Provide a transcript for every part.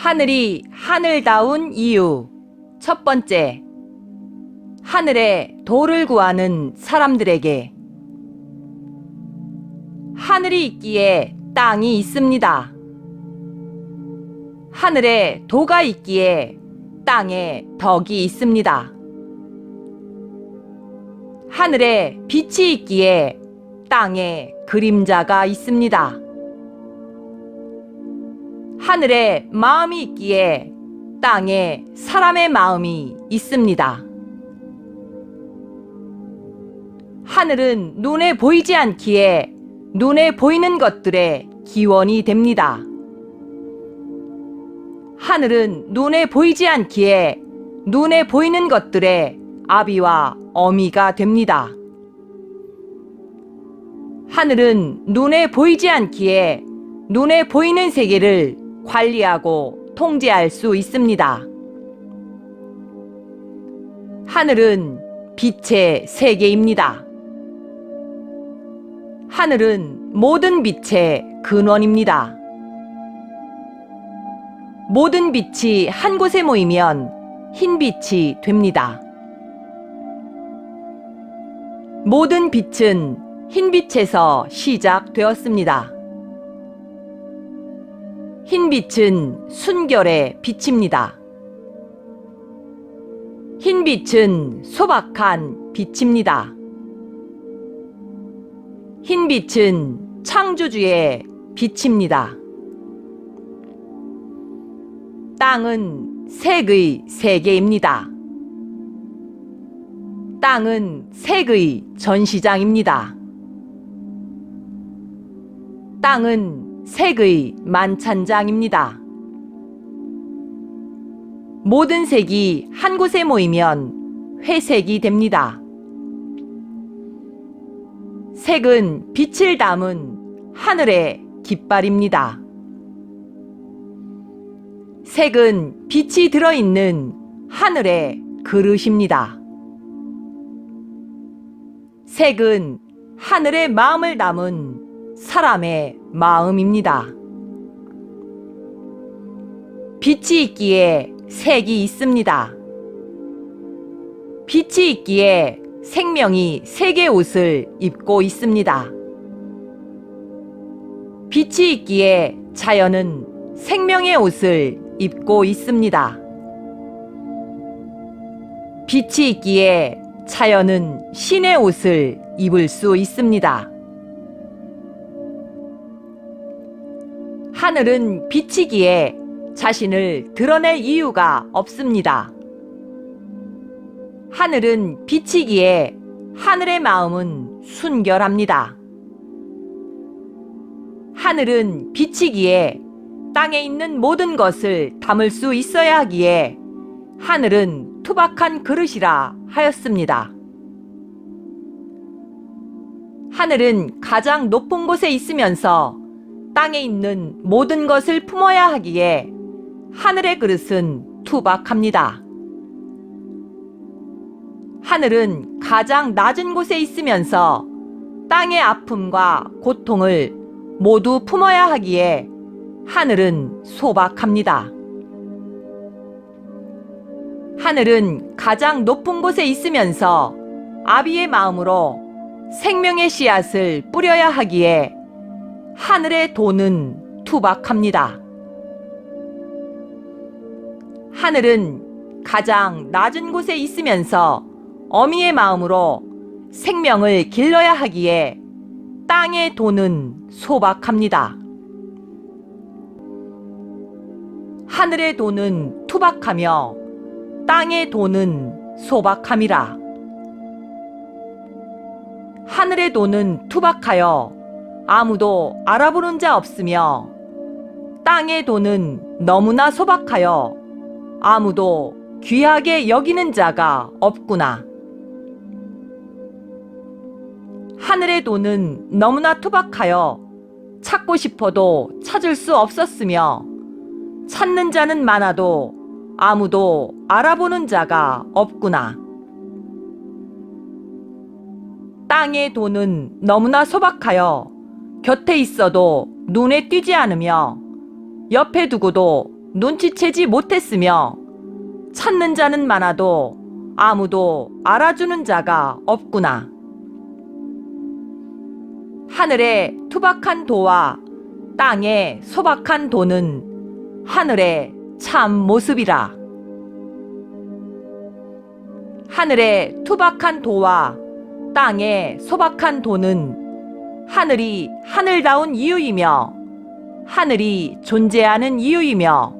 하늘이 하늘다운 이유. 첫 번째, 하늘에 돌을 구하는 사람들에게. 하늘이 있기에 땅이 있습니다. 하늘에 도가 있기에 땅에 덕이 있습니다. 하늘에 빛이 있기에 땅에 그림자가 있습니다. 하늘에 마음이 있기에 땅에 사람의 마음이 있습니다. 하늘은 눈에 보이지 않기에 눈에 보이는 것들의 기원이 됩니다. 하늘은 눈에 보이지 않기에 눈에 보이는 것들의 아비와 어미가 됩니다. 하늘은 눈에 보이지 않기에 눈에 보이는 세계를 관리하고 통제할 수 있습니다. 하늘은 빛의 세계입니다. 하늘은 모든 빛의 근원입니다. 모든 빛이 한 곳에 모이면 흰 빛이 됩니다. 모든 빛은 흰 빛에서 시작되었습니다. 흰 빛은 순결의 빛입니다. 흰 빛은 소박한 빛입니다. 흰 빛은 창조주의 빛입니다. 땅은 색의 세계입니다. 땅은 색의 전시장입니다. 땅은 색의 만찬장입니다. 모든 색이 한 곳에 모이면 회색이 됩니다. 색은 빛을 담은 하늘의 깃발입니다. 색은 빛이 들어있는 하늘의 그릇입니다. 색은 하늘의 마음을 담은 사람의 마음입니다. 빛이 있기에 색이 있습니다. 빛이 있기에 생명이 색의 옷을 입고 있습니다. 빛이 있기에 자연은 생명의 옷을 입고 있습니다. 빛이 있기에 자연은 신의 옷을 입을 수 있습니다. 하늘은 빛이기에 자신을 드러낼 이유가 없습니다. 하늘은 빛이기에 하늘의 마음은 순결합니다. 하늘은 빛이기에 땅에 있는 모든 것을 담을 수 있어야 하기에 하늘은 투박한 그릇이라 하였습니다. 하늘은 가장 높은 곳에 있으면서 땅에 있는 모든 것을 품어야 하기에 하늘의 그릇은 투박합니다. 하늘은 가장 낮은 곳에 있으면서 땅의 아픔과 고통을 모두 품어야 하기에 하늘은 소박합니다. 하늘은 가장 높은 곳에 있으면서 아비의 마음으로 생명의 씨앗을 뿌려야 하기에 하늘의 도는 투박합니다. 하늘은 가장 낮은 곳에 있으면서 어미의 마음으로 생명을 길러야 하기에 땅의 도는 소박합니다. 하늘의 도는 투박하며 땅의 도는 소박함이라. 하늘의 도는 투박하여 아무도 알아보는 자 없으며 땅의 도는 너무나 소박하여 아무도 귀하게 여기는 자가 없구나. 하늘의 도는 너무나 투박하여 찾고 싶어도 찾을 수 없었으며 찾는 자는 많아도 아무도 알아보는 자가 없구나. 땅의 도는 너무나 소박하여 곁에 있어도 눈에 띄지 않으며 옆에 두고도 눈치채지 못했으며 찾는 자는 많아도 아무도 알아주는 자가 없구나. 하늘의 투박한 도와 땅의 소박한 도는 하늘의 참 모습이라. 하늘의 투박한 도와 땅의 소박한 도는 하늘이 하늘다운 이유이며 하늘이 존재하는 이유이며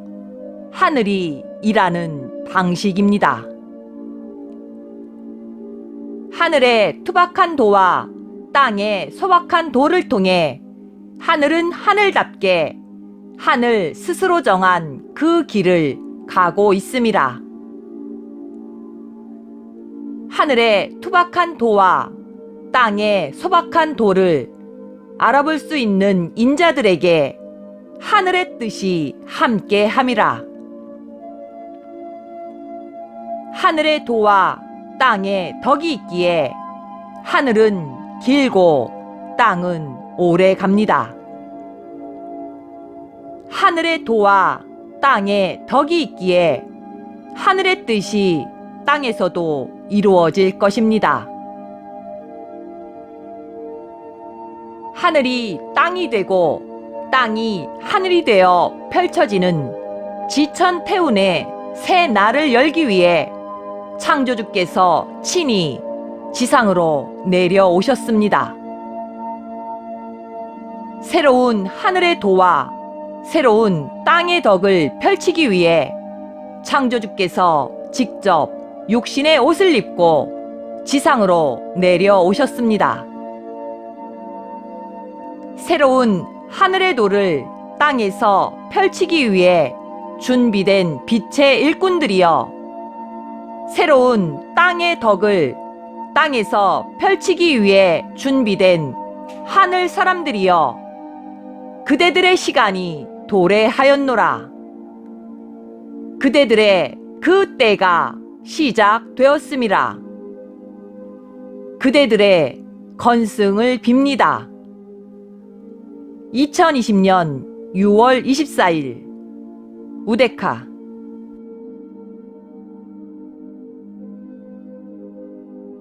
하늘이 일하는 방식입니다. 하늘의 투박한 도와 땅의 소박한 도를 통해 하늘은 하늘답게 하늘 스스로 정한 그 길을 가고 있음이라. 하늘의 투박한 도와 땅의 소박한 도를 알아볼 수 있는 인자들에게 하늘의 뜻이 함께 함이라. 하늘의 도와 땅에 덕이 있기에 하늘은 길고 땅은 오래 갑니다. 하늘의 도와 땅에 덕이 있기에 하늘의 뜻이 땅에서도 이루어질 것입니다. 하늘이 땅이 되고 땅이 하늘이 되어 펼쳐지는 지천태운의 새 날을 열기 위해 창조주께서 친히 지상으로 내려오셨습니다. 새로운 하늘의 도와 새로운 땅의 덕을 펼치기 위해 창조주께서 직접 육신의 옷을 입고 지상으로 내려오셨습니다. 새로운 하늘의 도를 땅에서 펼치기 위해 준비된 빛의 일꾼들이여, 새로운 땅의 덕을 땅에서 펼치기 위해 준비된 하늘 사람들이여, 그대들의 시간이 도래하였노라. 그대들의 그 때가 시작되었음이라. 그대들의 건승을 빕니다. 2020년 6월 24일 우데카.